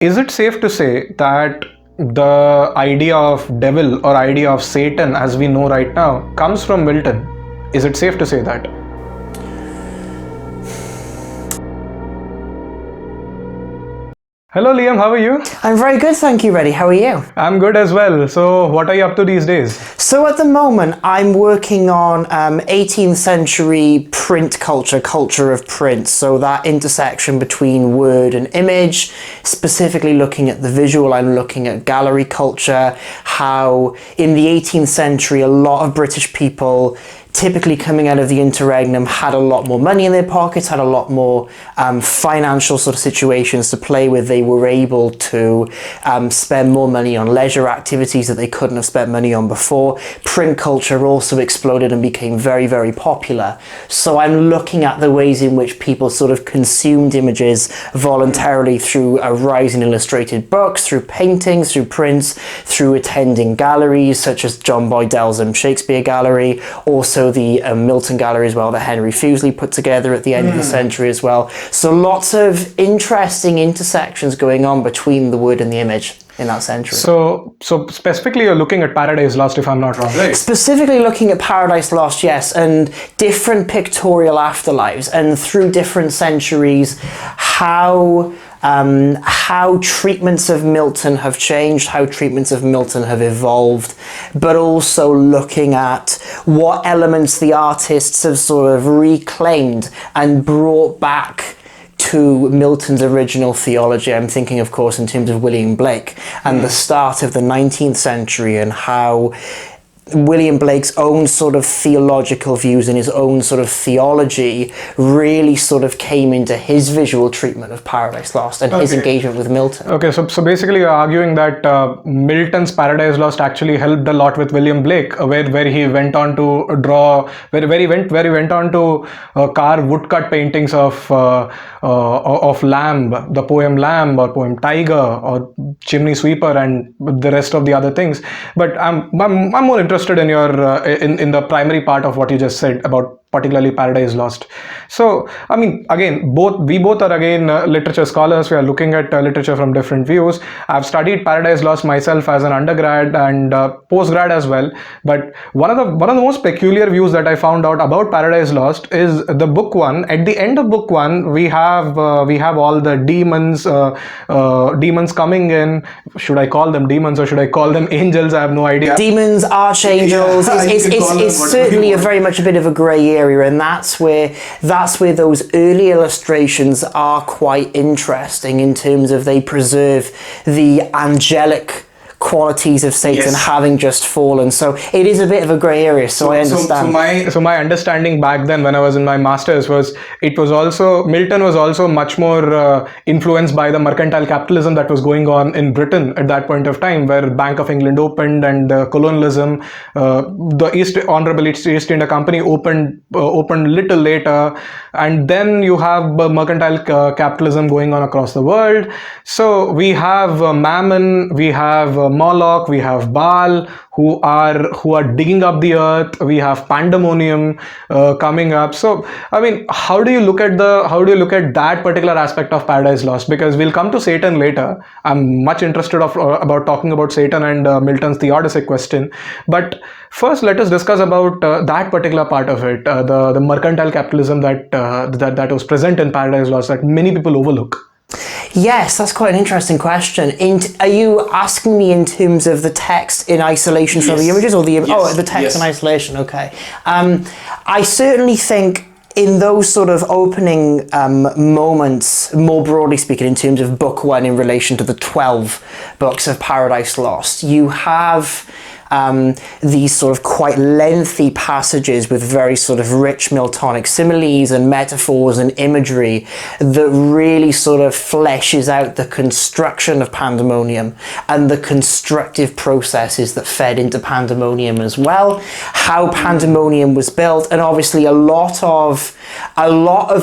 Is it safe to say that the idea of devil or idea of Satan as we know right now comes from Milton? Is it safe to say that? Hello Liam, how are you? I'm very good, thank you, Reddy. How are you? I'm good as well. So what are you up to these days? So at the moment, I'm working on 18th century print culture of print. So that intersection between word and image, specifically looking at the visual, I'm looking at gallery culture, how in the 18th century, a lot of British people typically coming out of the interregnum had a lot more money in their pockets, had a lot more financial sort of situations to play with. They were able to spend more money on leisure activities that they couldn't have spent money on before. Print culture also exploded and became very, very popular. So I'm looking at the ways in which people sort of consumed images voluntarily through a rise in illustrated books, through paintings, through prints, through attending galleries such as John Boydell's Shakespeare Gallery, also the Milton Gallery as well that Henry Fuseli put together at the end of the century as well. So lots of interesting intersections going on between the word and the image in that century. So specifically you're looking at Paradise Lost, if I'm not wrong, right? Specifically looking at Paradise Lost, yes, and different pictorial afterlives, and through different centuries, how treatments of Milton have changed, how treatments of Milton have evolved, but also looking at what elements the artists have sort of reclaimed and brought back to Milton's original theology. I'm thinking, of course, in terms of William Blake and the start of the 19th century, and how William Blake's own sort of theological views and his own sort of theology really sort of came into his visual treatment of Paradise Lost and his engagement with Milton. Okay, so basically you're arguing that Milton's Paradise Lost actually helped a lot with William Blake, where he went on to draw, where he went on to carve woodcut paintings of Lamb, the poem Lamb or poem Tiger or Chimney Sweeper and the rest of the other things. But I'm more interested in your in the primary part of what you just said about particularly Paradise Lost. So, I mean, again, we both are again literature scholars. We are looking at literature from different views. I've studied Paradise Lost myself as an undergrad and postgrad as well. But one of the most peculiar views that I found out about Paradise Lost is the book one. At the end of book one, we have all the demons coming in. Should I call them demons or should I call them angels? I have no idea. Demons, archangels. Yeah, it's certainly very much a bit of a grey area, and that's where those early illustrations are quite interesting in terms of they preserve the angelic qualities of Satan having just fallen. So it is a bit of a grey area, so I understand. So my understanding back then when I was in my masters was Milton was also much more influenced by the mercantile capitalism that was going on in Britain at that point of time, where Bank of England opened and colonialism, the Honorable East India Company opened little later, and then you have mercantile capitalism going on across the world. So we have Mammon, we have Moloch, we have Baal, who are digging up the earth. We have pandemonium coming up. So I mean, how do you look at that particular aspect of Paradise Lost? Because we'll come to Satan later. I'm much interested about talking about Satan and Milton's theodicy question. But first, let us discuss about that particular part of it, the mercantile capitalism that was present in Paradise Lost that many people overlook. Yes, that's quite an interesting question. Are you asking me in terms of the text in isolation from the images, or the text in isolation? Okay. I certainly think in those sort of opening moments, more broadly speaking, in terms of book one in relation to the 12 books of Paradise Lost, you have these sort of quite lengthy passages with very sort of rich Miltonic similes and metaphors and imagery that really sort of fleshes out the construction of pandemonium and the constructive processes that fed into pandemonium as well, how pandemonium was built, and obviously a lot of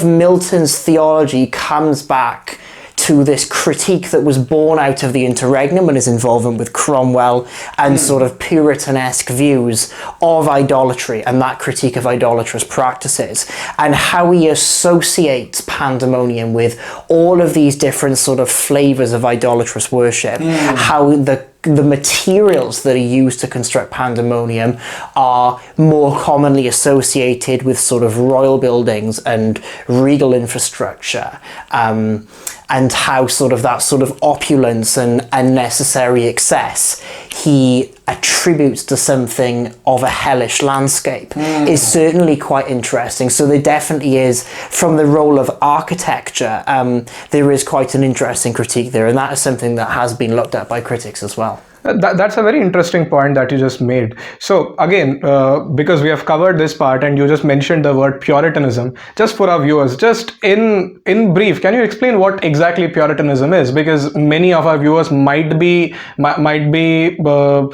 Milton's theology comes back to this critique that was born out of the interregnum and his involvement with Cromwell and sort of Puritanesque views of idolatry and that critique of idolatrous practices, and how he associates pandemonium with all of these different sort of flavors of idolatrous worship, how the materials that are used to construct pandemonium are more commonly associated with sort of royal buildings and regal infrastructure, and how sort of that sort of opulence and unnecessary excess he attributes to something of a hellish landscape is certainly quite interesting. So there definitely is, from the role of architecture, there is quite an interesting critique there, and that is something that has been looked at by critics as well. That's a very interesting point that you just made. So again, because we have covered this part and you just mentioned the word Puritanism, just for our viewers, just in brief, can you explain what exactly Puritanism is? Because many of our viewers might be well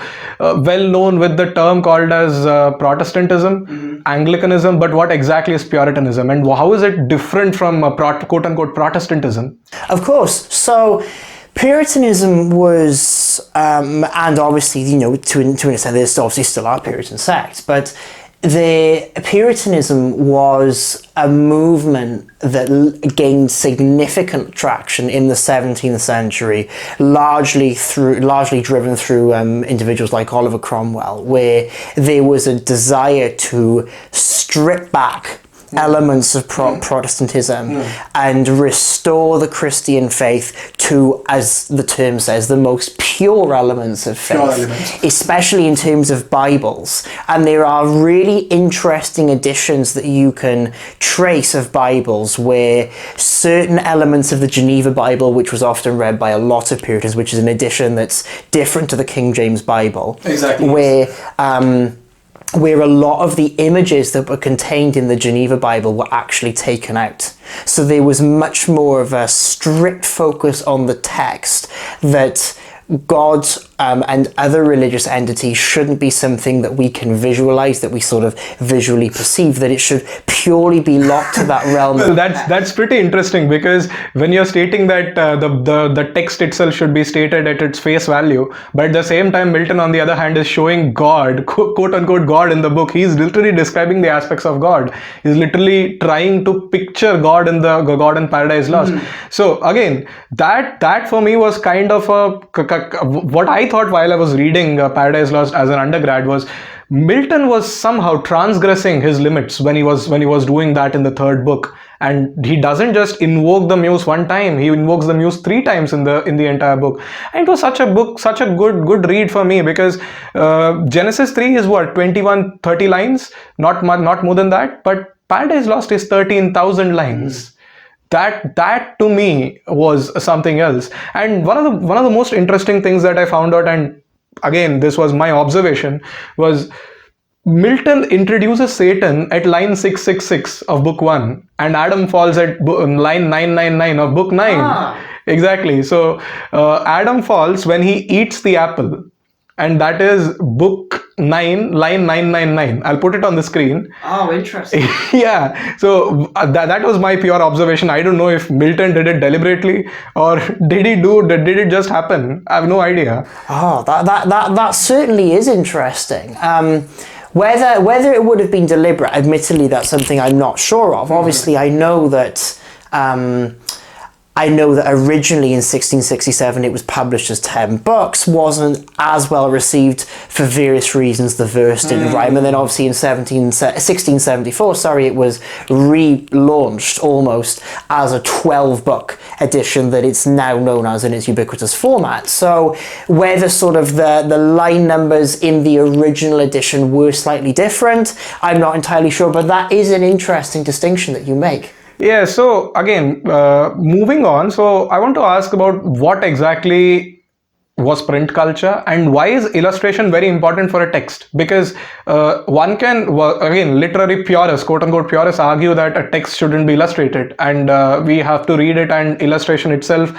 known with the term called as Protestantism, Anglicanism, but what exactly is Puritanism and how is it different from quote unquote Protestantism? Of course. So Puritanism was, and obviously, you know, to an extent, there's obviously still are Puritan sects, but the Puritanism was a movement that gained significant traction in the 17th century, largely driven through individuals like Oliver Cromwell, where there was a desire to strip back elements of Protestantism and restore the Christian faith to, as the term says, the most pure elements of faith, especially in terms of Bibles. And there are really interesting editions that you can trace of Bibles where certain elements of the Geneva Bible, which was often read by a lot of Puritans, which is an edition that's different to the King James Bible, where a lot of the images that were contained in the Geneva Bible were actually taken out. So there was much more of a strict focus on the text, that God and other religious entities shouldn't be something that we can visualize, that we sort of visually perceive, that it should purely be locked to that realm. Well, that's pretty interesting, because when you're stating that the text itself should be stated at its face value, but at the same time Milton on the other hand is showing God, quote unquote God, in the book. He's literally describing the aspects of God. He's literally trying to picture God in the God in Paradise Lost. So again, that for me was kind of what I thought while I was reading Paradise Lost as an undergrad was Milton was somehow transgressing his limits when he was doing that in the third book. And he doesn't just invoke the muse one time, he invokes the muse 3 times in the entire book. And it was such a good read for me, because Genesis 3 is what, 21-30 lines, not more than that, but Paradise Lost is 13,000 lines. That to me was something else. And one of the most interesting things that I found out, and again this was my observation, was Milton introduces Satan at line 666 of book 1 and Adam falls at line 999 of book 9. Exactly. So Adam falls when he eats the apple, and that is book 9, line 999. I'll put it on the screen. Oh, interesting. Yeah. So that was my pure observation. I don't know if Milton did it deliberately or did it just happen? I have no idea. Oh, that certainly is interesting. Whether it would have been deliberate, admittedly, that's something I'm not sure of. Obviously, I know that originally in 1667 it was published as 10 books, wasn't as well received for various reasons, the verse didn't rhyme, and then obviously in 1674, it was relaunched almost as a 12-book edition that it's now known as in its ubiquitous format. So whether sort of the line numbers in the original edition were slightly different, I'm not entirely sure, but that is an interesting distinction that you make. Yeah, so again, moving on, so I want to ask about what exactly was print culture and why is illustration very important for a text? Because one can, again, literary purists, quote unquote purists, argue that a text shouldn't be illustrated, and we have to read it, and illustration itself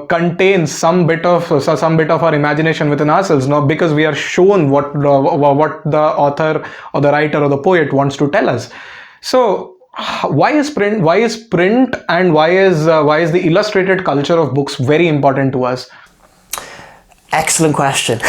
contains some bit of our imagination within ourselves, now, because we are shown what the author or the writer or the poet wants to tell us. So why is print? Why is print, and why is the illustrated culture of books very important to us? Excellent question.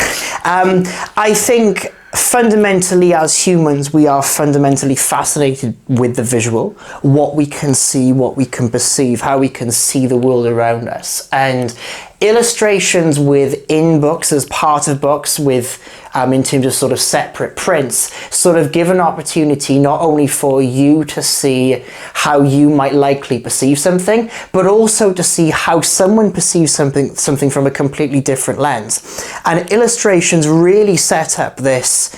I think fundamentally, as humans, we are fundamentally fascinated with the visual, what we can see, what we can perceive, how we can see the world around us. And illustrations within books, as part of books, with in terms of sort of separate prints, sort of give an opportunity not only for you to see how you might likely perceive something, but also to see how someone perceives something from a completely different lens. And illustrations really set up this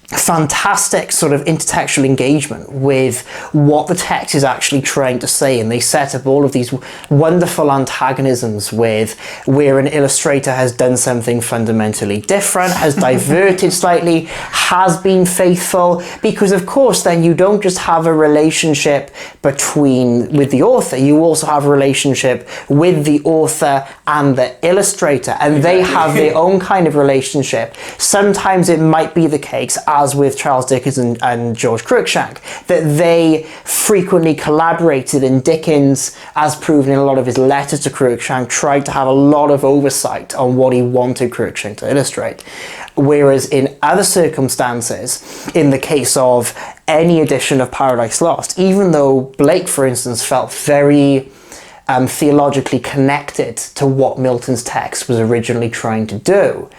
fantastic sort of intertextual engagement with what the text is actually trying to say, and they set up all of these wonderful antagonisms with where an illustrator has done something fundamentally different, has diverted slightly, has been faithful, because of course then you don't just have a relationship with the author, you also have a relationship with the author and the illustrator, and they have their own kind of relationship. Sometimes it might be the case, as with Charles Dickens and George Cruikshank, that they frequently collaborated, and Dickens, as proven in a lot of his letters to Cruikshank, tried to have a lot of oversight on what he wanted Cruikshank to illustrate. Whereas in other circumstances, in the case of any edition of Paradise Lost, even though Blake, for instance, felt very theologically connected to what Milton's text was originally trying to do,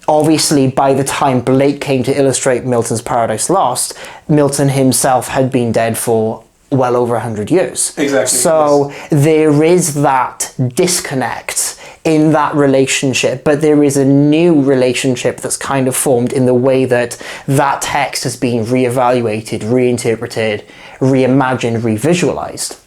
obviously, by the time Blake came to illustrate Milton's Paradise Lost, Milton himself had been dead for well over 100 years. Exactly. So yes, there is that disconnect in that relationship, but there is a new relationship that's kind of formed in the way that that text has been reevaluated, reinterpreted, reimagined, revisualized.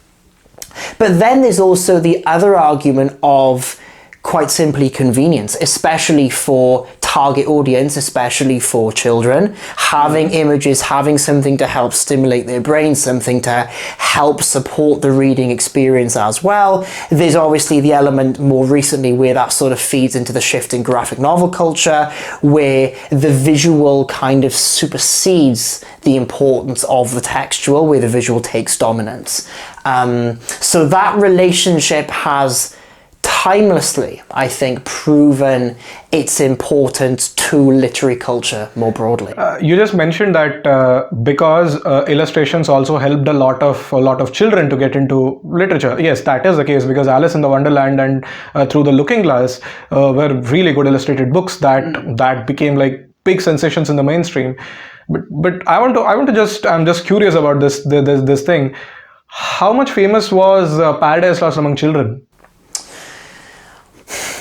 But then there's also the other argument of quite simply convenience, especially for target audience, especially for children, having images, having something to help stimulate their brains, something to help support the reading experience as well. There's obviously the element more recently where that sort of feeds into the shift in graphic novel culture, where the visual kind of supersedes the importance of the textual, where the visual takes dominance. So that relationship has timelessly, I think, proven its importance to literary culture more broadly. You just mentioned that because illustrations also helped a lot of children to get into literature. Yes, that is the case, because Alice in the Wonderland and Through the Looking Glass were really good illustrated books that became like big sensations in the mainstream. But I'm just curious about this thing. How much famous was Paradise Lost among children?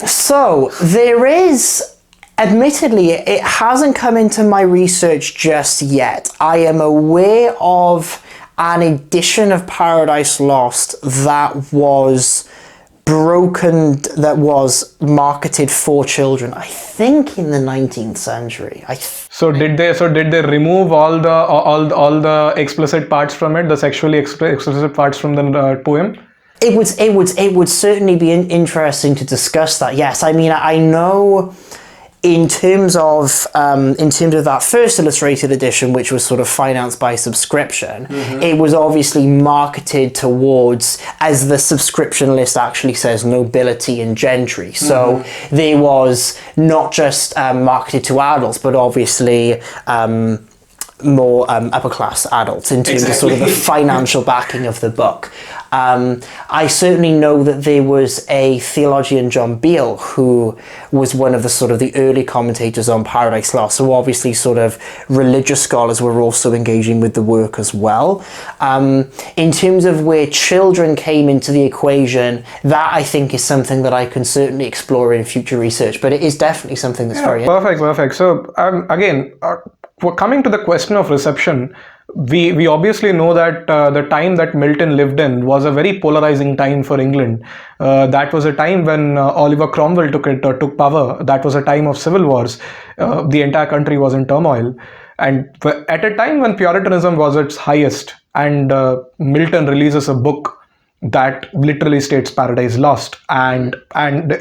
So there is, admittedly, it hasn't come into my research just yet. I am aware of an edition of Paradise Lost that was that was marketed for children, I think in the 19th century. So did they remove all the explicit parts from it, the sexually explicit parts from the poem? It would certainly be interesting to discuss that. Yes, I mean, I know in terms of that first illustrated edition, which was sort of financed by subscription, it was obviously marketed towards, as the subscription list actually says, nobility and gentry. So there was not just marketed to adults, but obviously more upper class adults in terms of sort of the financial backing of the book. I certainly know that there was a theologian, John Beale, who was one of the sort of the early commentators on Paradise Lost. So obviously sort of religious scholars were also engaging with the work as well. In terms of where children came into the equation, that I think is something that I can certainly explore in future research, but it is definitely something that's very perfect. So again, coming to the question of reception, we obviously know that the time that Milton lived in was a very polarizing time for England. That was a time when Oliver Cromwell took power. That was a time of civil wars. The entire country was in turmoil. And at a time when Puritanism was its highest, and Milton releases a book that literally states Paradise Lost, and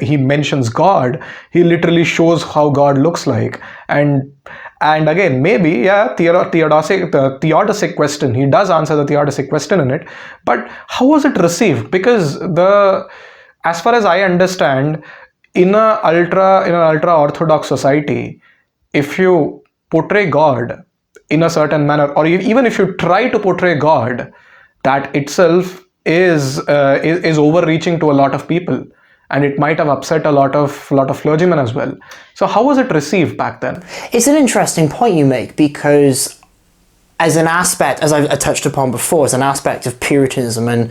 he mentions God. He literally shows how God looks like, and And again, maybe, yeah, theodosic question. He does answer the theodosic question in it. But how was it received? Because as far as I understand, in an ultra orthodox society, if you portray God in a certain manner, or even if you try to portray God, that itself is overreaching to a lot of people, and it might have upset a lot of clergymen as well. So how was it received back then? It's an interesting point you make, because as an aspect, as I touched upon before, as an aspect of Puritanism, and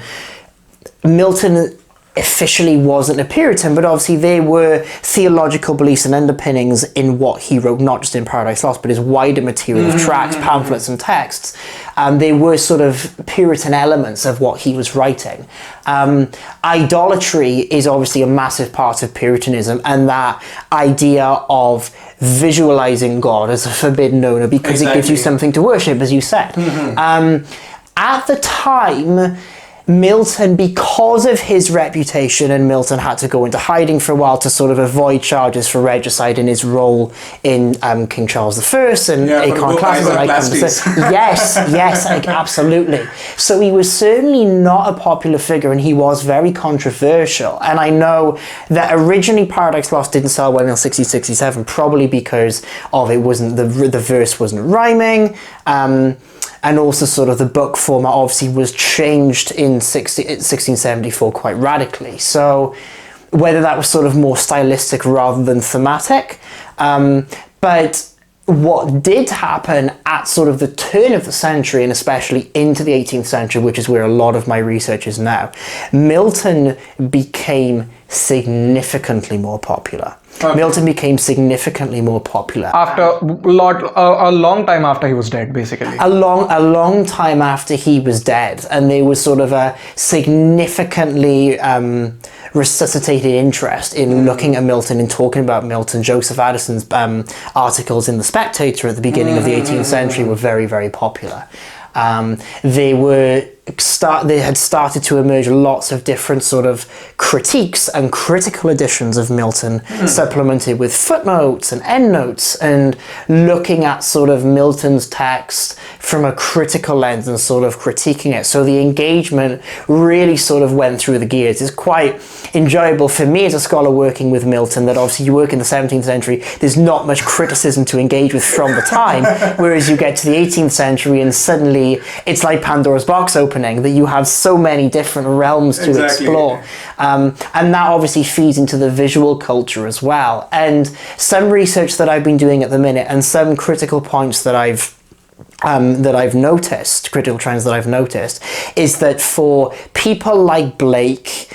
Milton officially wasn't a Puritan, but obviously there were theological beliefs and underpinnings in what he wrote, not just in Paradise Lost, but his wider material of tracts, pamphlets and texts. There were sort of Puritan elements of what he was writing. Idolatry is obviously a massive part of Puritanism, and that idea of visualizing God as a forbidden owner, because it gives you something to worship, as you said. At the time, Milton, because of his reputation, and Milton had to go into hiding for a while to sort of avoid charges for regicide in his role in King Charles I and iconoclasm. Yes, absolutely. So he was certainly not a popular figure, and he was very controversial. And I know that originally Paradise Lost didn't sell well until 1667, probably because of the verse wasn't rhyming. And also sort of the book format obviously was changed in 1674 quite radically. So whether that was sort of more stylistic rather than thematic. But what did happen at sort of the turn of the century, and especially into the 18th century, which is where a lot of my research is now, Milton became significantly more popular. Milton became significantly more popular after a long time after he was dead, basically. A long time after he was dead, and there was sort of a significantly resuscitated interest in looking at Milton and talking about Milton. Joseph Addison's articles in The Spectator at the beginning of the 18th century were very, very popular. They had started to emerge lots of different sort of critiques and critical editions of Milton, supplemented with footnotes and endnotes, and looking at sort of Milton's text from a critical lens and sort of critiquing it. So the engagement really sort of went through the gears. It's quite enjoyable for me as a scholar working with Milton, that obviously you work in the 17th century, there's not much criticism to engage with from the time, whereas you get to the 18th century and suddenly it's like Pandora's box opening, that you have so many different realms to explore. And that obviously feeds into the visual culture as well. And some research that I've been doing at the minute, and some critical points that I've noticed, critical trends that I've noticed, is that for people like Blake,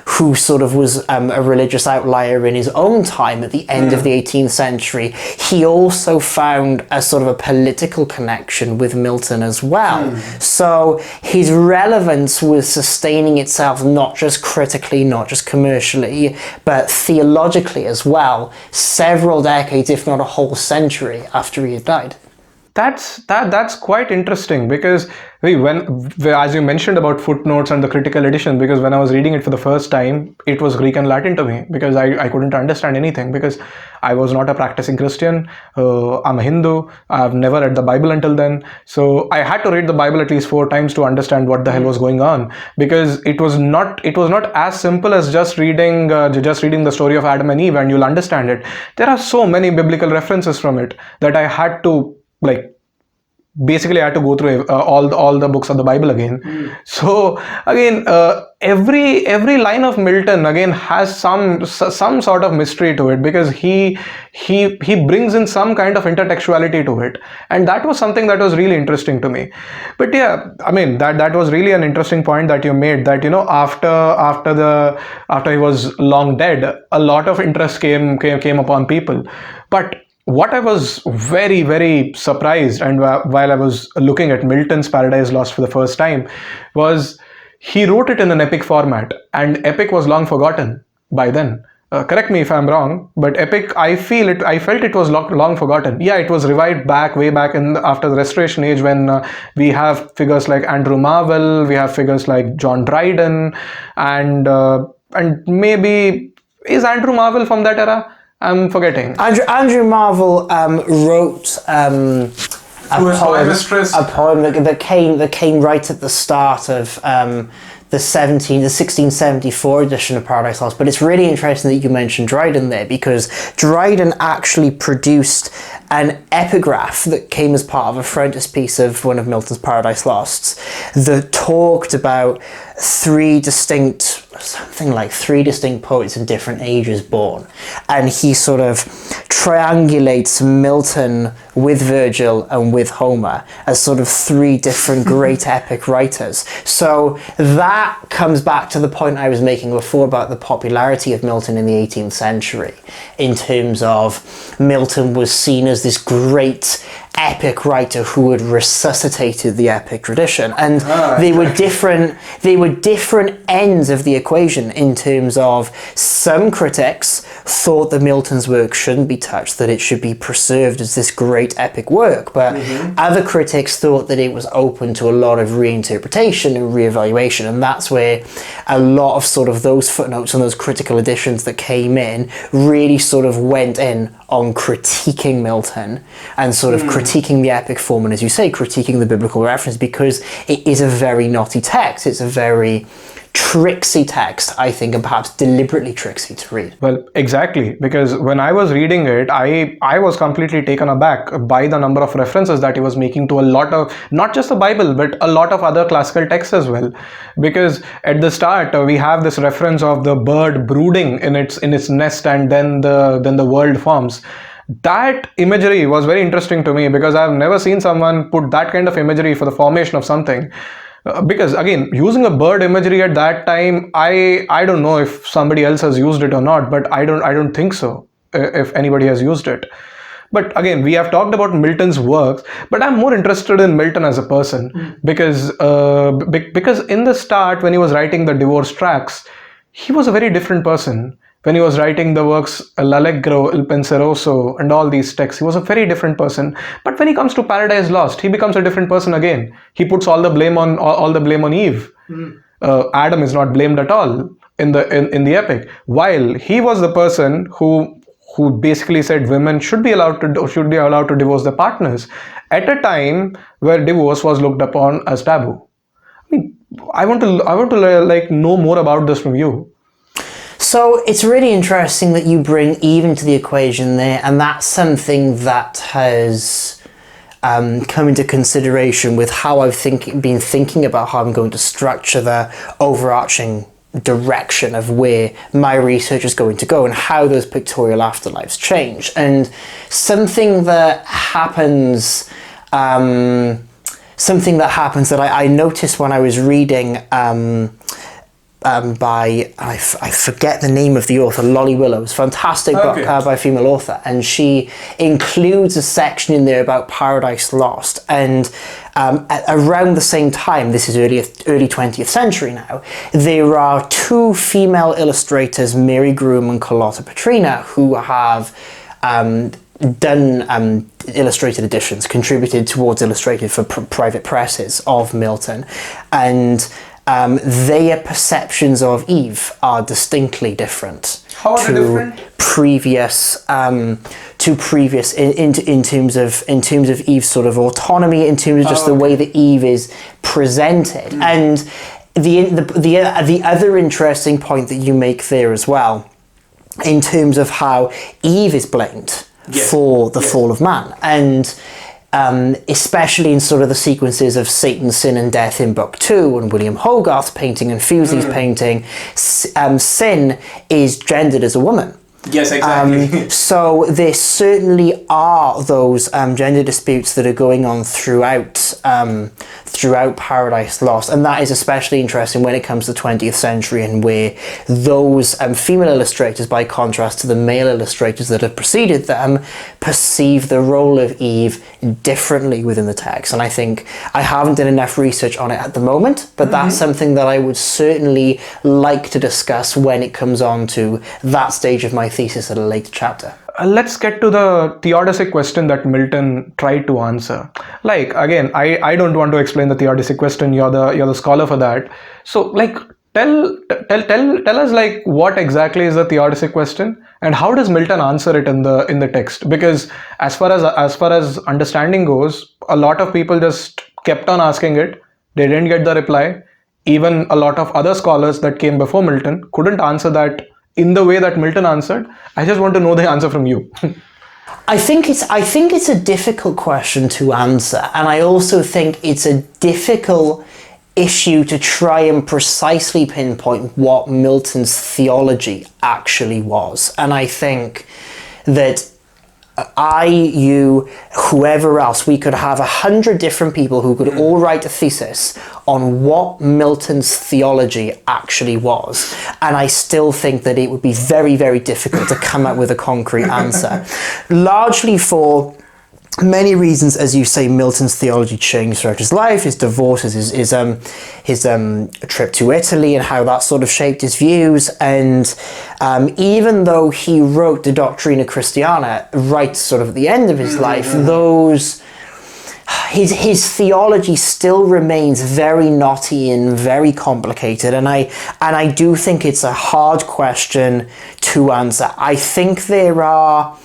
who sort of was a religious outlier in his own time at the end of the 18th century, he also found a sort of a political connection with Milton as well. So his relevance was sustaining itself not just critically, not just commercially, but theologically as well, several decades, if not a whole century after he had died. That's quite interesting, because as you mentioned about footnotes and the critical edition, because when I was reading it for the first time, it was Greek and Latin to me, because I couldn't understand anything, because I was not a practicing Christian. I'm a Hindu. I've never read the Bible until then, so I had to read the Bible at least 4 times to understand what the hell was going on, because it was not as simple as just reading the story of Adam and Eve and you'll understand it. There are so many biblical references from it that I had to basically I had to go through all the books of the Bible again. So again, every line of Milton again has some sort of mystery to it, because he brings in some kind of intertextuality to it, and that was something that was really interesting to me. But yeah, I mean that was really an interesting point that you made, that after he was long dead, a lot of interest came upon people. But what I was very, very surprised, and while I was looking at Milton's Paradise Lost for the first time, was he wrote it in an epic format, and epic was long forgotten by then. Correct me if I'm wrong, but epic, I felt it was long forgotten. Yeah, it was revived way back after the Restoration Age, when we have figures like Andrew Marvell, we have figures like John Dryden, and maybe is Andrew Marvell from that era? I'm forgetting. Andrew Marvell wrote a poem that came right at the start of the 1674 edition of Paradise Lost. But it's really interesting that you mentioned Dryden there, because Dryden actually produced an epigraph that came as part of a frontispiece of one of Milton's Paradise Losts that talked about three distinct poets in different ages born, and he sort of triangulates Milton with Virgil and with Homer as sort of three different great epic writers. So that comes back to the point I was making before about the popularity of Milton in the 18th century, in terms of Milton was seen as this great epic writer who had resuscitated the epic tradition, and they were different ends of the equation, in terms of some critics thought that Milton's work shouldn't be touched, that it should be preserved as this great epic work, but other critics thought that it was open to a lot of reinterpretation and reevaluation, and that's where a lot of sort of those footnotes and those critical editions that came in really sort of went in on critiquing Milton and sort of critiquing the epic form, and as you say, critiquing the biblical reference, because it is a very knotty text. It's a very tricksy text, I think, and perhaps deliberately tricksy to read. Well, exactly, because when I was reading it, I was completely taken aback by the number of references that he was making to a lot of, not just the Bible, but a lot of other classical texts as well. Because at the start, we have this reference of the bird brooding in its nest, and then the world forms. That imagery was very interesting to me, because I've never seen someone put that kind of imagery for the formation of something. Because again, using a bird imagery at that time, I don't know if somebody else has used it or not, but I don't think so, if anybody has used it. But again, we have talked about Milton's works, but I'm more interested in Milton as a person, because in the start, when he was writing the divorce tracts, he was a very different person. When he was writing the works L'Allegro, Il Penseroso, and all these texts, he was a very different person. But when he comes to Paradise Lost, he becomes a different person again. He puts all the blame on Eve. Adam is not blamed at all in the epic. While he was the person who basically said women should be allowed to divorce their partners at a time where divorce was looked upon as taboo. I mean, I want to know more about this from you. So it's really interesting that you bring Eve into the equation there, and that's something that has come into consideration with how I've been thinking about how I'm going to structure the overarching direction of where my research is going to go and how those pictorial afterlives change. And something that happens that I noticed when I was reading by, I forget the name of the author, Lolly Willow's fantastic book by a female author, and she includes a section in there about Paradise Lost, and around the same time, this is early 20th century now, there are two female illustrators, Mary Groom and Carlotta Petrina, who have done illustrated editions, contributed towards illustrated for private presses of Milton, and their perceptions of Eve are distinctly different. How are they different? Previous in terms of Eve's sort of autonomy, in terms of just the way that Eve is presented, and the other interesting point that you make there as well, in terms of how Eve is blamed for the fall of man, and especially in sort of the sequences of Satan, Sin and Death in Book 2 and William Hogarth's painting and Fusey's painting, sin is gendered as a woman. Yes, exactly. So there certainly are those gender disputes that are going on throughout Paradise Lost, and that is especially interesting when it comes to the 20th century, and where those female illustrators, by contrast to the male illustrators that have preceded them, perceive the role of Eve differently within the text. And I think I haven't done enough research on it at the moment, but that's something that I would certainly like to discuss when it comes on to that stage of my thesis at a later chapter. Let's get to the theodicy question that Milton tried to answer. Like, again, I don't want to explain the theodicy question. You're the scholar for that. So, like, tell us like what exactly is the theodicy question, and how does Milton answer it in the text? Because as far as understanding goes, a lot of people just kept on asking it. They didn't get the reply. Even a lot of other scholars that came before Milton couldn't answer that in the way that Milton answered. I just want to know the answer from you. I think it's a difficult question to answer, and I also think it's a difficult issue to try and precisely pinpoint what Milton's theology actually was. And I think that you, whoever else, we could have 100 different people who could all write a thesis on what Milton's theology actually was. And I still think that it would be very, very difficult to come up with a concrete answer. Largely for many reasons, as you say. Milton's theology changed throughout his life, his divorce, his trip to Italy, and how that sort of shaped his views. And even though he wrote the Doctrina Christiana right sort of at the end of his life, his theology still remains very knotty and very complicated, and I do think it's a hard question to answer. I think there are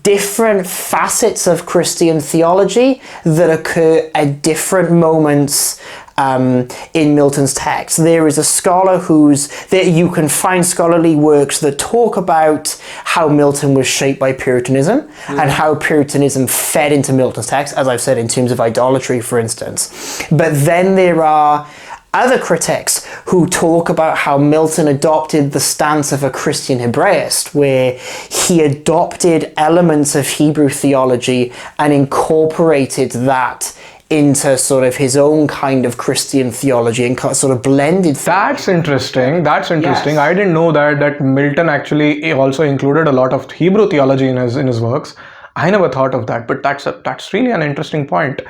different facets of Christian theology that occur at different moments in Milton's text. There is a scholar that you can find scholarly works that talk about how Milton was shaped by Puritanism and how Puritanism fed into Milton's text, as I've said, in terms of idolatry, for instance. But then there are other critics who talk about how Milton adopted the stance of a Christian Hebraist, where he adopted elements of Hebrew theology and incorporated that into sort of his own kind of Christian theology and sort of blended. That's interesting. Yes. I didn't know that Milton actually also included a lot of Hebrew theology in his works. I never thought of that, but that's really an interesting point.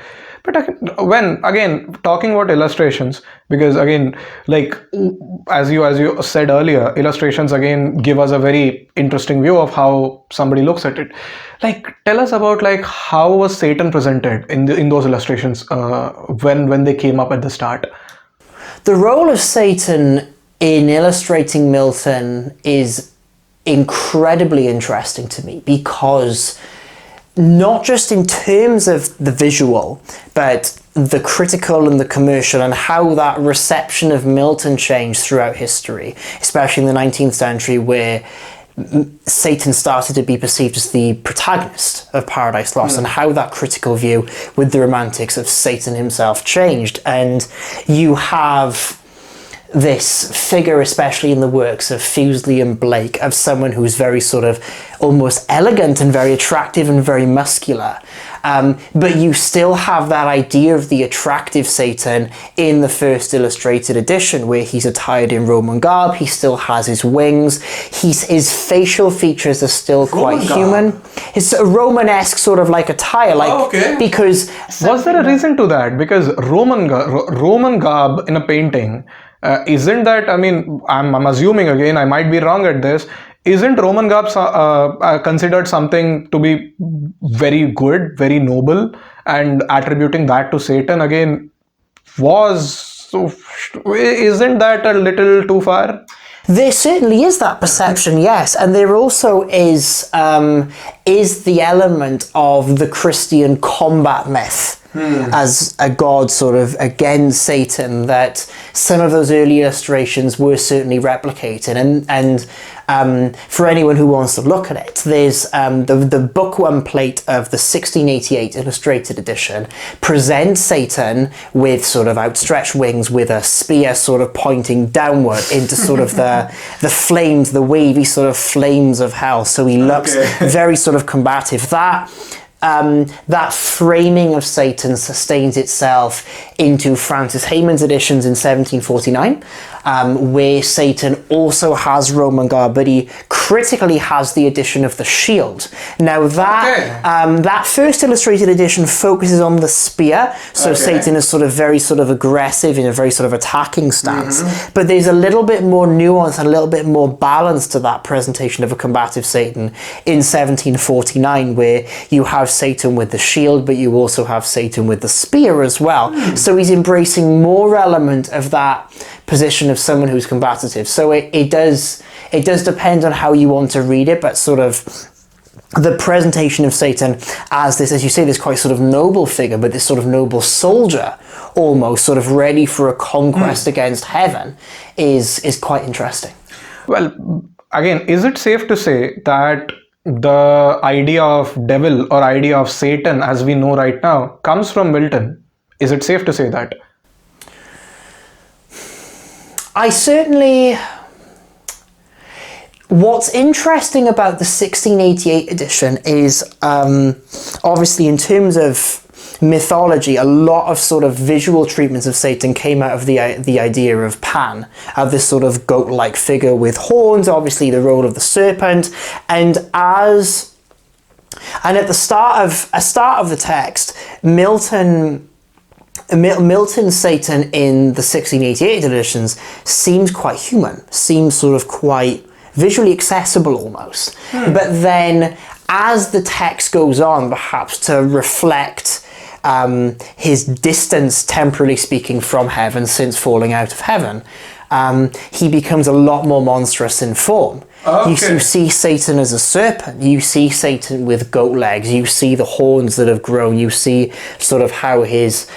But when again talking about illustrations, because again, like as you said earlier, illustrations again give us a very interesting view of how somebody looks at it. Like, tell us about like how was Satan presented in those illustrations when they came up at the start. The role of Satan in illustrating Milton is incredibly interesting to me, because not just in terms of the visual, but the critical and the commercial, and how that reception of Milton changed throughout history, especially in the 19th century, where Satan started to be perceived as the protagonist of Paradise Lost, and how that critical view with the Romantics of Satan himself changed. And you have this figure, especially in the works of Fuseli and Blake, of someone who's very sort of almost elegant and very attractive and very muscular. But you still have that idea of the attractive Satan in the first illustrated edition, where he's attired in Roman garb, he still has his wings, his facial features are still quite human. It's a Romanesque sort of like attire, because... Was there a reason to that? Because Roman garb in a painting, isn't that, I mean, I'm assuming again, I might be wrong at this, isn't Roman garb considered something to be very good, very noble, and attributing that to Satan again isn't that a little too far? There certainly is that perception, yes, and there also is the element of the Christian combat myth as a god sort of against Satan, that some of those early illustrations were certainly replicated, and for anyone who wants to look at it, there's the book 1 plate of the 1688 illustrated edition presents Satan with sort of outstretched wings, with a spear sort of pointing downward into sort of the flames, the wavy sort of flames of hell. So he looks very sort of combative. That framing of Satan sustains itself into Francis Hayman's editions in 1749, where Satan also has Roman garb, but he critically has the addition of the shield. Now that first illustrated edition focuses on the spear, so Satan is sort of very sort of aggressive in a very sort of attacking stance, but there's a little bit more nuance and a little bit more balance to that presentation of a combative Satan in 1749, where you have have Satan with the shield, but you also have Satan with the spear as well. So he's embracing more element of that position of someone who's combative. So it does depend on how you want to read it, but sort of the presentation of Satan as this, as you say, this quite sort of noble figure, but this sort of noble soldier, almost sort of ready for a conquest against heaven, is quite interesting. Well, again, is it safe to say that the idea of devil or idea of Satan as we know right now comes from Milton? Is it safe to say that? I certainly... What's interesting about the 1688 edition is, obviously in terms of mythology, a lot of sort of visual treatments of Satan came out of the idea of Pan, of this sort of goat-like figure with horns, obviously the role of the serpent, and at the start of the text, Milton's Satan in the 1688 editions seems quite human, seems sort of quite visually accessible almost. But then as the text goes on, perhaps to reflect his distance, temporally speaking, from heaven since falling out of heaven, he becomes a lot more monstrous in form. Okay. You see Satan as a serpent, you see Satan with goat legs, you see the horns that have grown, you see sort of how his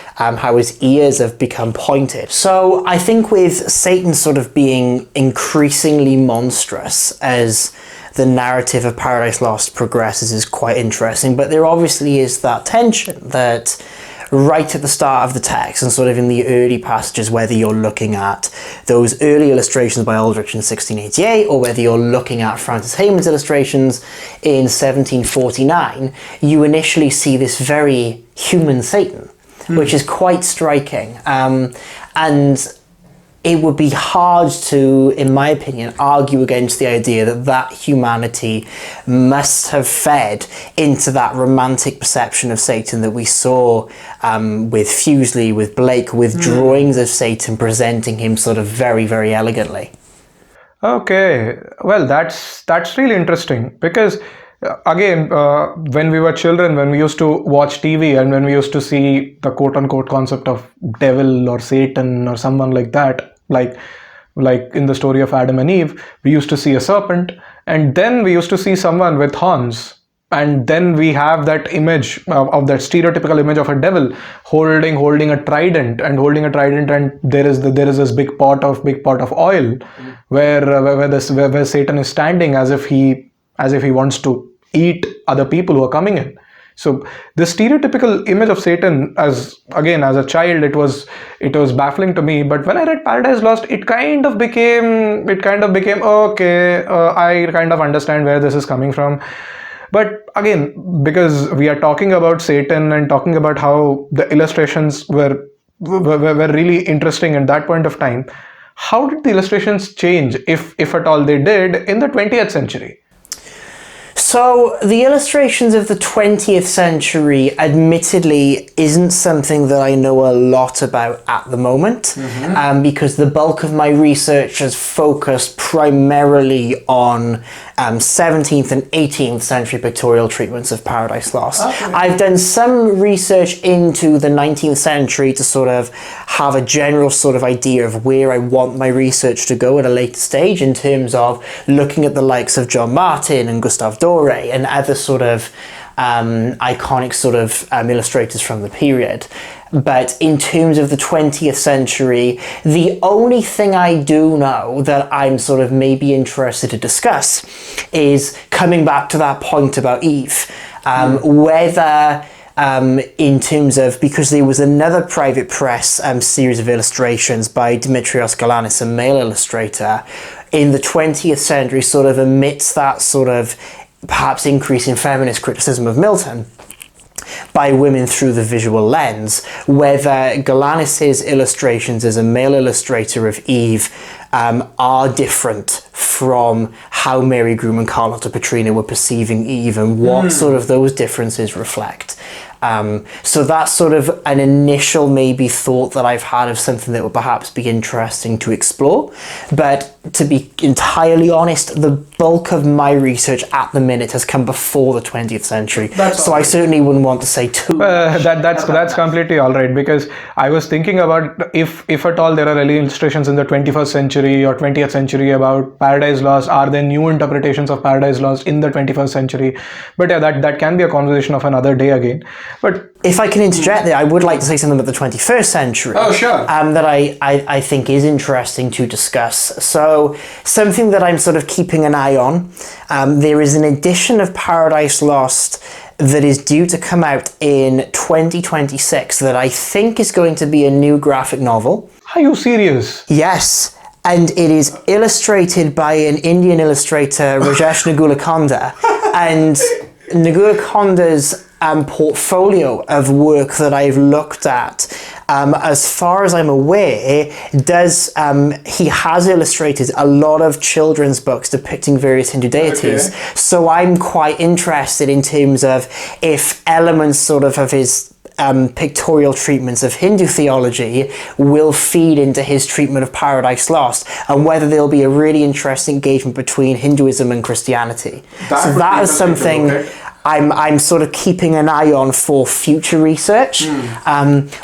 ears have become pointed. So I think with Satan sort of being increasingly monstrous as the narrative of Paradise Lost progresses is quite interesting, but there obviously is that tension that right at the start of the text and sort of in the early passages, whether you're looking at those early illustrations by Aldrich in 1688 or whether you're looking at Francis Hayman's illustrations in 1749, you initially see this very human Satan, which is quite striking. And it would be hard to, in my opinion, argue against the idea that humanity must have fed into that romantic perception of Satan that we saw with Fuseli, with Blake, with drawings of Satan presenting him sort of very, very elegantly. Okay, well, that's really interesting because again, when we were children, when we used to watch TV and when we used to see the quote-unquote concept of devil or Satan or someone like that, like in the story of Adam and Eve, we used to see a serpent and then we used to see someone with horns. And then we have that image of that stereotypical image of a devil holding a trident, and there is this big pot of oil where Satan is standing as if he wants to eat other people who are coming in. So this stereotypical image of Satan, as a child, it was baffling to me. But when I read Paradise Lost, it kind of became okay. I kind of understand where this is coming from. But again, because we are talking about Satan and talking about how the illustrations were really interesting at that point of time, how did the illustrations change, if at all they did, in the 20th century? So the illustrations of the 20th century admittedly isn't something that I know a lot about at the moment, because the bulk of my research has focused primarily on 17th and 18th century pictorial treatments of Paradise Lost. Okay. I've done some research into the 19th century to sort of have a general sort of idea of where I want my research to go at a later stage in terms of looking at the likes of John Martin and Gustave Doré and other sort of iconic sort of illustrators from the period. But in terms of the 20th century, the only thing I do know that I'm sort of maybe interested to discuss is coming back to that point about Eve, whether in terms of, because there was another private press series of illustrations by Dimitrios Galanis, a male illustrator, in the 20th century, sort of amidst that sort of perhaps increase in feminist criticism of Milton by women through the visual lens, whether Galanis's illustrations as a male illustrator of Eve are different from how Mary Groom and Carlotta Petrina were perceiving Eve and what sort of those differences reflect. So that's sort of an initial maybe thought that I've had of something that would perhaps be interesting to explore. But to be entirely honest, the bulk of my research at the minute has come before the 20th century. So I certainly wouldn't want to say too much. That's completely all right, because I was thinking about if at all there are any illustrations in the 21st century or 20th century about Paradise Lost. Are there new interpretations of Paradise Lost in the 21st century? But yeah, that can be a conversation of another day again. But if I can interject there, I would like to say something about the 21st century. Oh, sure. That I think is interesting to discuss. So something that I'm sort of keeping an eye on, there is an edition of Paradise Lost that is due to come out in 2026 that I think is going to be a new graphic novel. Are you serious? Yes. And it is illustrated by an Indian illustrator, Rajesh Nagulakonda. And Nagulakonda's portfolio of work that I've looked at, as far as I'm aware, he has illustrated a lot of children's books depicting various Hindu deities. Okay. So I'm quite interested in terms of if elements sort of his pictorial treatments of Hindu theology will feed into his treatment of Paradise Lost, and whether there'll be a really interesting engagement between Hinduism and Christianity. So that is something I'm sort of keeping an eye on for future research.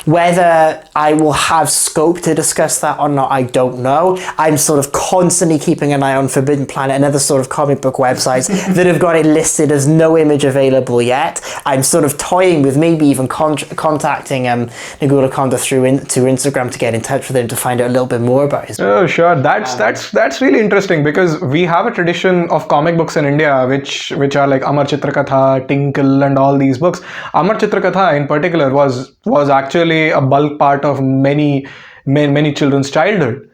Whether I will have scope to discuss that or not, I don't know. I'm sort of constantly keeping an eye on Forbidden Planet and other sort of comic book websites that have got it listed as no image available yet. I'm sort of toying with maybe even contacting Nagulakonda to Instagram to get in touch with him to find out a little bit more about his work. Oh, sure. That's really interesting, because we have a tradition of comic books in India which are like Amar Chitrakatha, Tinkle, and all these books. Amar Chitrakatha in particular was actually a bulk part of many children's childhood,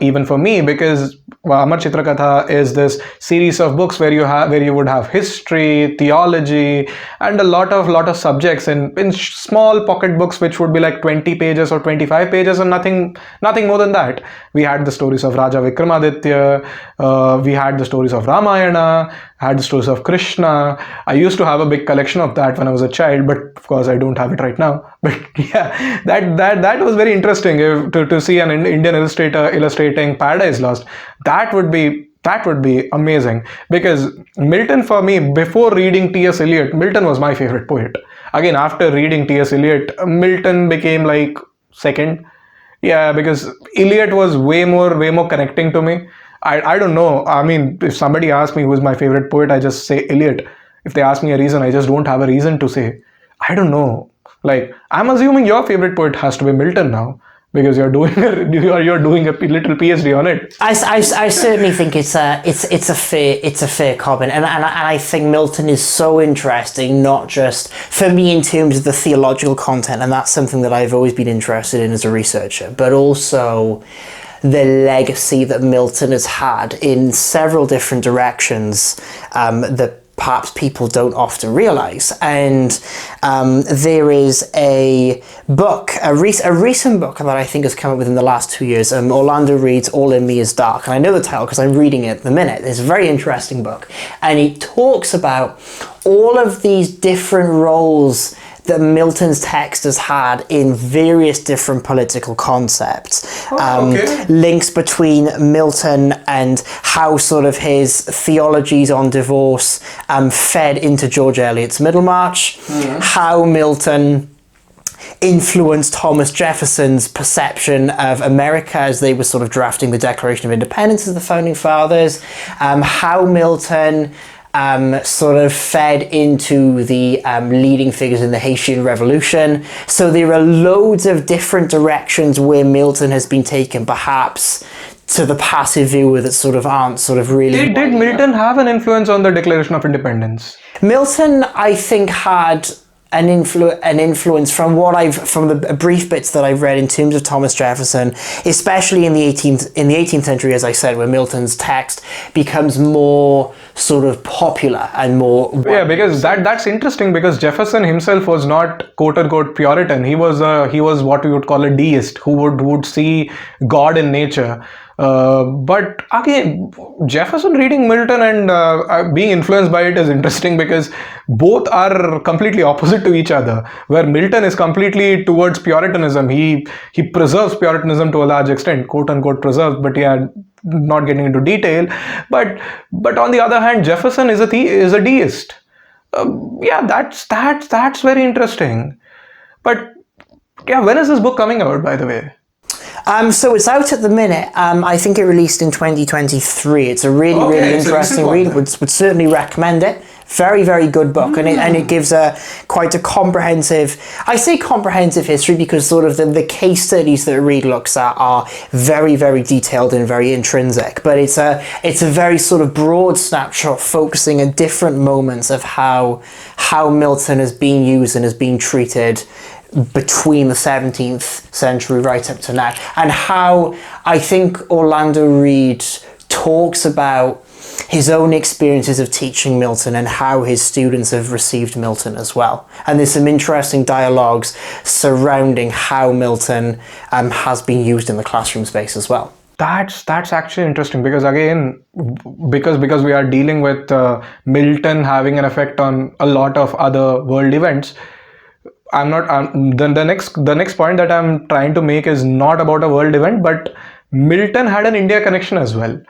even for me, because Amar Chitrakatha is this series of books where you would have history, theology, and a lot of subjects in small pocket books which would be like 20 pages or 25 pages and nothing more than that. We had the stories of Raja Vikramaditya, we had the stories of Ramayana, had the stories of Krishna. I used to have a big collection of that when I was a child, but of course I don't have it right now. But yeah, that was very interesting to see an Indian illustrator illustrating Paradise Lost. That would be amazing, because Milton, for me, before reading T.S. Eliot, Milton was my favorite poet. Again, after reading T.S. Eliot, Milton became like second. Yeah, because Eliot was way more connecting to me. I don't know. I mean, if somebody asks me who's my favorite poet, I just say Eliot. If they ask me a reason, I just don't have a reason to say. I don't know. Like, I'm assuming your favorite poet has to be Milton now, because you're doing a little PhD on it. I certainly think it's a fair comment, and I think Milton is so interesting, not just for me in terms of the theological content, and that's something that I've always been interested in as a researcher, but also the legacy that Milton has had in several different directions that perhaps people don't often realize. And there is a book, a recent book that I think has come up within the last 2 years. Orlando Reed's All in Me is Dark, and I know the title because I'm reading it at the minute. It's a very interesting book, and it talks about all of these different roles that Milton's text has had in various different political concepts. Links between Milton and how sort of his theologies on divorce fed into George Eliot's Middlemarch, how Milton influenced Thomas Jefferson's perception of America as they were sort of drafting the Declaration of Independence as the Founding Fathers, how Milton sort of fed into the leading figures in the Haitian Revolution. So there are loads of different directions where Milton has been taken, perhaps to the passive viewer that sort of aren't sort of really... Did Milton have an influence on the Declaration of Independence? Milton, I think, had an influence from the brief bits that I've read in terms of Thomas Jefferson, especially in the 18th century, as I said, where Milton's text becomes more sort of popular and more... Yeah, because that's interesting, because Jefferson himself was not quote-unquote Puritan. He was what we would call a deist, who would see God in nature. But again, Jefferson reading Milton and being influenced by it is interesting, because both are completely opposite to each other. Where Milton is completely towards Puritanism, he preserves Puritanism to a large extent, quote unquote preserves. But yeah, not getting into detail. But on the other hand, Jefferson is a deist. Yeah, that's very interesting. But yeah, when is this book coming out, by the way? So it's out at the minute. I think it released in 2023. It's a really interesting read. Would certainly recommend it. Very, very good book, and it gives quite a comprehensive. I say comprehensive history because sort of the case studies that Reed looks at are very, very detailed and very intrinsic. But it's a very sort of broad snapshot, focusing at different moments of how Milton has been used and has been treated between the 17th century right up to now, and how I think Orlando Reed talks about his own experiences of teaching Milton and how his students have received Milton as well. And there's some interesting dialogues surrounding how Milton has been used in the classroom space as well. That's actually interesting, because again, because we are dealing with Milton having an effect on a lot of other world events. The next point that I'm trying to make is not about a world event, but Milton had an India connection as well.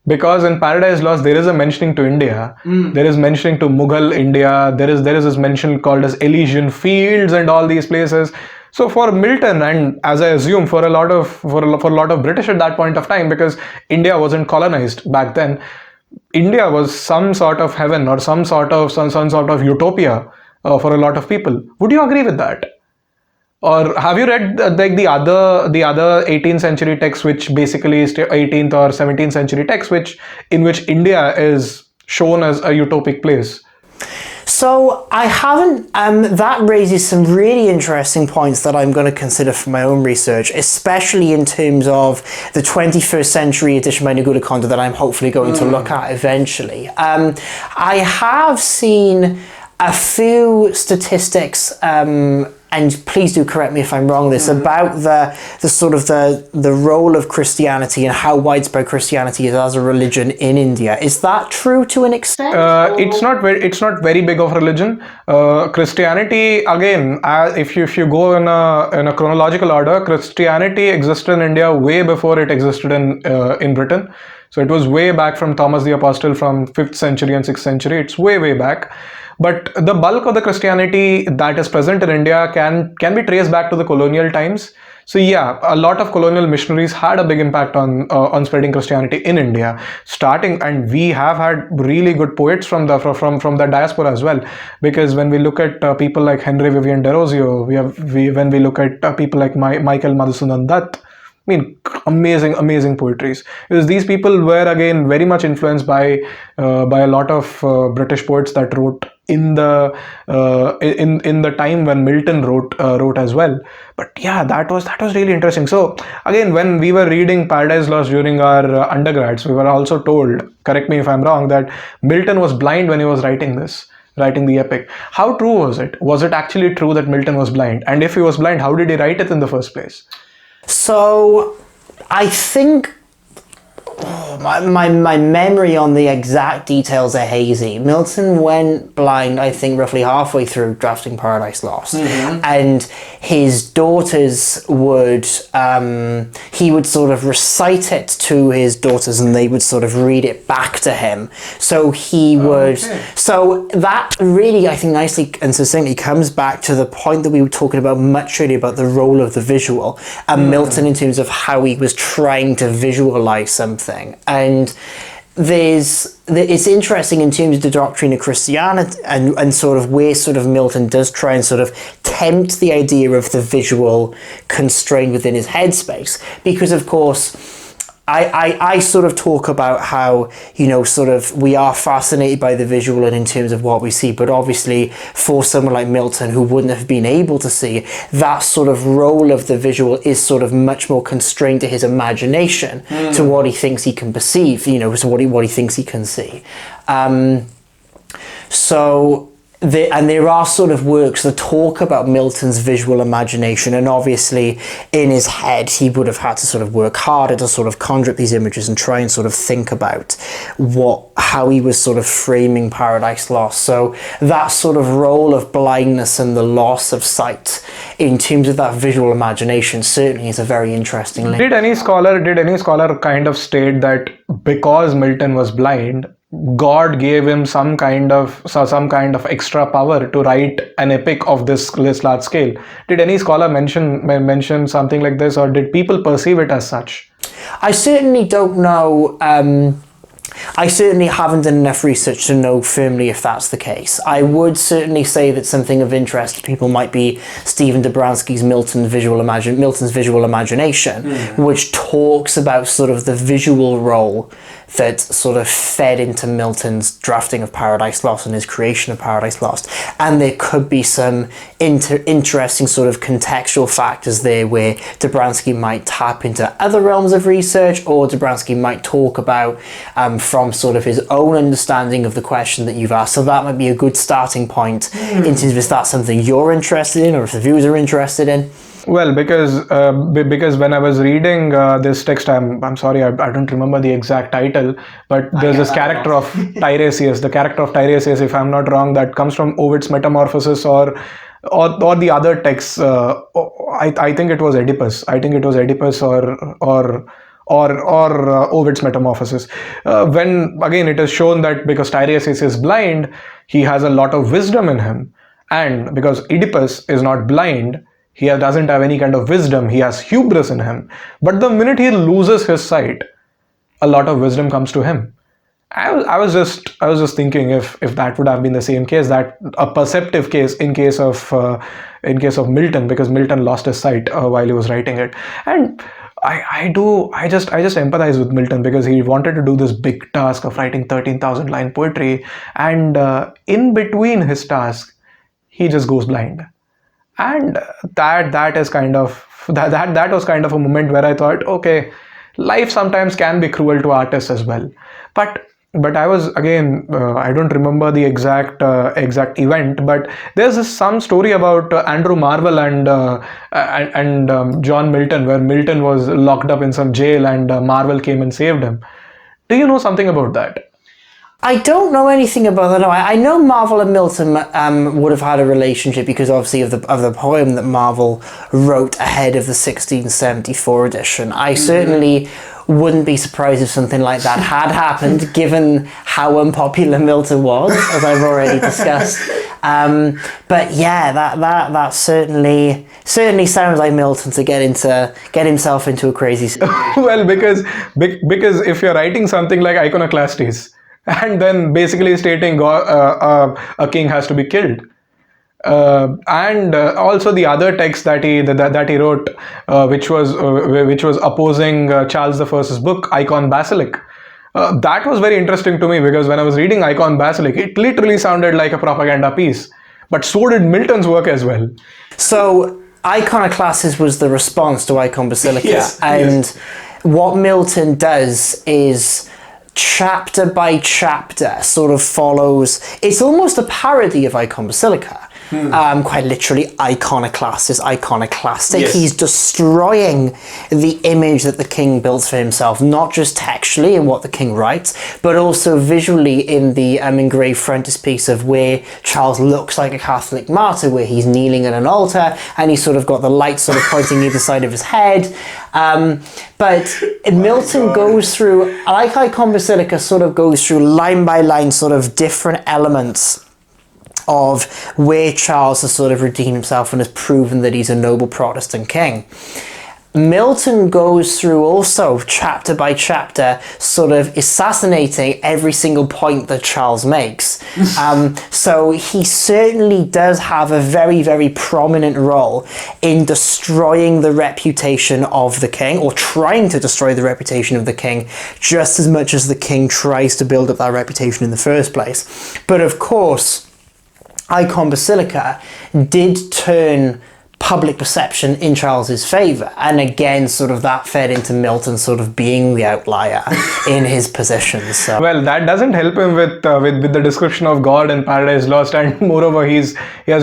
Because in Paradise Lost, there is a mentioning to India, there is mentioning to Mughal India, there is this mention called as Elysian Fields and all these places. So for Milton, and as I assume for a lot of British at that point of time, because India wasn't colonized back then, India was some sort of heaven or some sort of utopia for a lot of people. Would you agree with that? Or have you read like the other 18th century texts, which basically is 18th or 17th century texts, in which India is shown as a utopic place? So I haven't, that raises some really interesting points that I'm going to consider for my own research, especially in terms of the 21st century edition by Ngula Konda that I'm hopefully going to look at eventually. I have seen a few statistics, and please do correct me if I'm wrong, about the sort of the role of Christianity and how widespread Christianity is as a religion in India. Is that true to an extent? It's not very big of a religion. Christianity, again, if you go in a chronological order, Christianity existed in India way before it existed in Britain. So it was way back from Thomas the Apostle, from 5th century and 6th century. It's way back. But the bulk of the Christianity that is present in India can be traced back to the colonial times. So yeah, a lot of colonial missionaries had a big impact on spreading Christianity in India. And we have had really good poets from the diaspora as well. Because when we look at people like Henry Vivian Derozio, when we look at people like Michael Madhusudan Dutt, I mean, amazing poetries. Because these people were again very much influenced by a lot of British poets that wrote in the time when Milton wrote as well. But yeah, that was really interesting. So again, when we were reading Paradise Lost during our undergrads, we were also told, correct me if I'm wrong, that Milton was blind when he was writing the epic. How true was it? Was it actually true that Milton was blind? And if he was blind, how did he write it in the first place? So I think my memory on the exact details are hazy. Milton went blind, I think, roughly halfway through drafting Paradise Lost. And his daughters he would sort of recite it to his daughters and they would sort of read it back to him. So he would, so that really, I think, nicely and succinctly comes back to the point that we were talking about much earlier about the role of the visual and Milton in terms of how he was trying to visualize something. And it's interesting in terms of the doctrine of Christianity and sort of where sort of Milton does try and sort of tempt the idea of the visual constrained within his headspace, because of course I sort of talk about how, you know, sort of we are fascinated by the visual and in terms of what we see, but obviously for someone like Milton who wouldn't have been able to see, that sort of role of the visual is sort of much more constrained to his imagination, to what he thinks he can perceive, you know, to what he thinks he can see. So there are sort of works that talk about Milton's visual imagination, and obviously in his head he would have had to sort of work harder to sort of conjure up these images and try and sort of think about how he was sort of framing Paradise Lost. So that sort of role of blindness and the loss of sight in terms of that visual imagination certainly is a very interesting link. Did any scholar kind of state that because Milton was blind, God gave him some kind of extra power to write an epic of this large scale? Did any scholar mention something like this, or did people perceive it as such? I certainly don't know. I certainly haven't done enough research to know firmly if that's the case. I would certainly say that something of interest to people might be Stephen Dobransky's Milton's visual imagination, which talks about sort of the visual role that sort of fed into Milton's drafting of Paradise Lost and his creation of Paradise Lost. And there could be some interesting sort of contextual factors there where Dobransky might tap into other realms of research, or Dobransky might talk about from sort of his own understanding of the question that you've asked. So that might be a good starting point in terms of if that's something you're interested in, or if the viewers are interested in. Well, because when I was reading this text, I'm sorry, I don't remember the exact title, but there's this character of Tiresias. The character of Tiresias, if I'm not wrong, that comes from Ovid's Metamorphosis or the other texts. I think it was Oedipus. I think it was Oedipus or Ovid's Metamorphosis. When again it is shown that because Tiresias is blind, he has a lot of wisdom in him, and because Oedipus is not blind, he doesn't have any kind of wisdom, he has hubris in him. But the minute he loses his sight, a lot of wisdom comes to him. I was just thinking if that would have been the same case, that a perceptive case in case of Milton, because Milton lost his sight while he was writing it. And I just empathize with Milton, because he wanted to do this big task of writing 13,000 line poetry, and in between his task he just goes blind. And that is kind of that was kind of a moment where I thought, okay, life sometimes can be cruel to artists as well. But I was again I don't remember the exact event, but there's some story about Andrew Marvell and John Milton, where Milton was locked up in some jail and Marvell came and saved him. Do you know something about that? I don't know anything about that. No, I know Marvell and Milton would have had a relationship because obviously of the poem that Marvell wrote ahead of the 1674 edition. I certainly wouldn't be surprised if something like that had happened, given how unpopular Milton was, as I've already discussed. But yeah, that certainly sounds like Milton to get himself into a crazy situation. Well, because if you're writing something like Iconoclastes, and then basically stating a king has to be killed, and also the other text that he wrote, which was opposing Charles I's book, Icon Basilic. That was very interesting to me, because when I was reading Icon Basilic, it literally sounded like a propaganda piece. But so did Milton's work as well. So Iconoclastes was the response to Icon Basilica, yes, and what Milton does is chapter by chapter sort of follows. It's almost a parody of Icon Basilica. Quite literally, iconoclastic. Yes. He's destroying the image that the king built for himself, not just textually in what the king writes, but also visually in the engraved frontispiece of where Charles looks like a Catholic martyr, where he's kneeling at an altar and he's sort of got the light sort of pointing either side of his head. But Milton goes through, like Icon Basilica, sort of goes through line by line sort of different elements of where Charles has sort of redeemed himself and has proven that he's a noble Protestant king. Milton goes through also chapter by chapter sort of assassinating every single point that Charles makes. So he certainly does have a very, very prominent role in destroying the reputation of the king, or trying to destroy the reputation of the king, just as much as the king tries to build up that reputation in the first place. But of course, Icon Basilica did turn public perception in Charles's favour, and again sort of that fed into Milton sort of being the outlier in his position. So well, that doesn't help him with the description of God in Paradise Lost, and moreover he has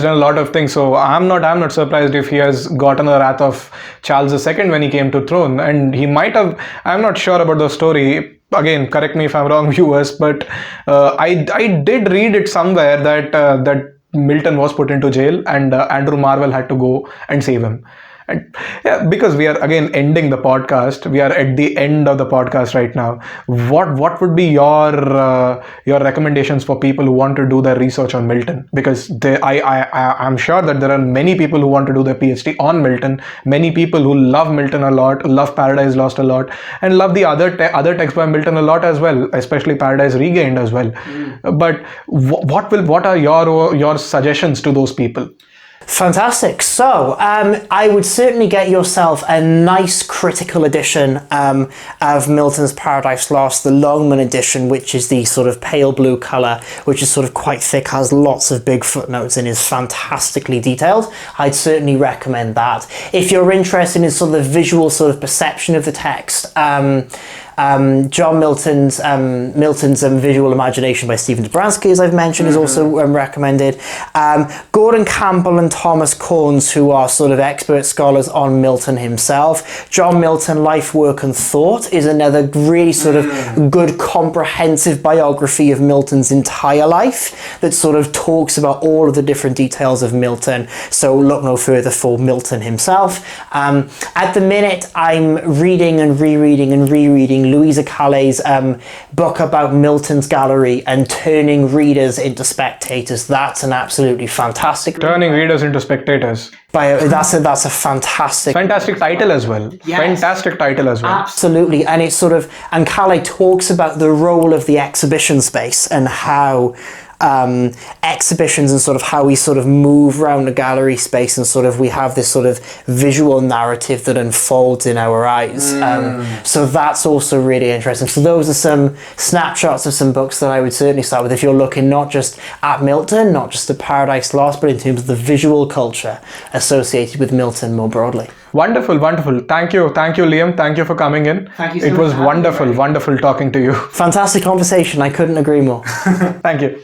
done a lot of things. So I'm not surprised if he has gotten the wrath of Charles II when he came to throne, and he might have. I'm not sure about the story. Again, correct me if I'm wrong, viewers, but I did read it somewhere that Milton was put into jail and Andrew Marvell had to go and save him. And yeah, because we are again ending the podcast, we are at the end of the podcast right now. What would be your recommendations for people who want to do their research on Milton? Because I'm sure that there are many people who want to do their PhD on Milton. Many people who love Milton a lot, love Paradise Lost a lot, and love the other texts by Milton a lot as well, especially Paradise Regained as well. But what are your suggestions to those people? Fantastic. So I would certainly get yourself a nice critical edition of Milton's Paradise Lost, the Longman edition, which is the sort of pale blue colour, which is sort of quite thick, has lots of big footnotes and is fantastically detailed. I'd certainly recommend that. If you're interested in sort of the visual sort of perception of the text, John Milton's Visual Imagination by Stephen Dobransky, as I've mentioned, is also recommended. Gordon Campbell and Thomas Corns, who are sort of expert scholars on Milton himself. John Milton, Life, Work and Thought is another really sort of good comprehensive biography of Milton's entire life that sort of talks about all of the different details of Milton. So look no further for Milton himself. At the minute, I'm reading and rereading Louisa Calais' book about Milton's gallery and turning readers into spectators. That's an absolutely fantastic... Turning readers into spectators. That's a fantastic title as well. Yes. Fantastic title as well. Absolutely. And it's sort of, and Calais talks about the role of the exhibition space and how exhibitions and sort of how we sort of move around the gallery space and sort of we have this sort of visual narrative that unfolds in our eyes. So that's also really interesting. So those are some snapshots of some books that I would certainly start with if you're looking not just at Milton, not just at Paradise Lost, but in terms of the visual culture associated with Milton more broadly. Wonderful. Thank you, Liam. Thank you for coming in. Thank you so much. It was wonderful talking to you. Fantastic conversation. I couldn't agree more. Thank you.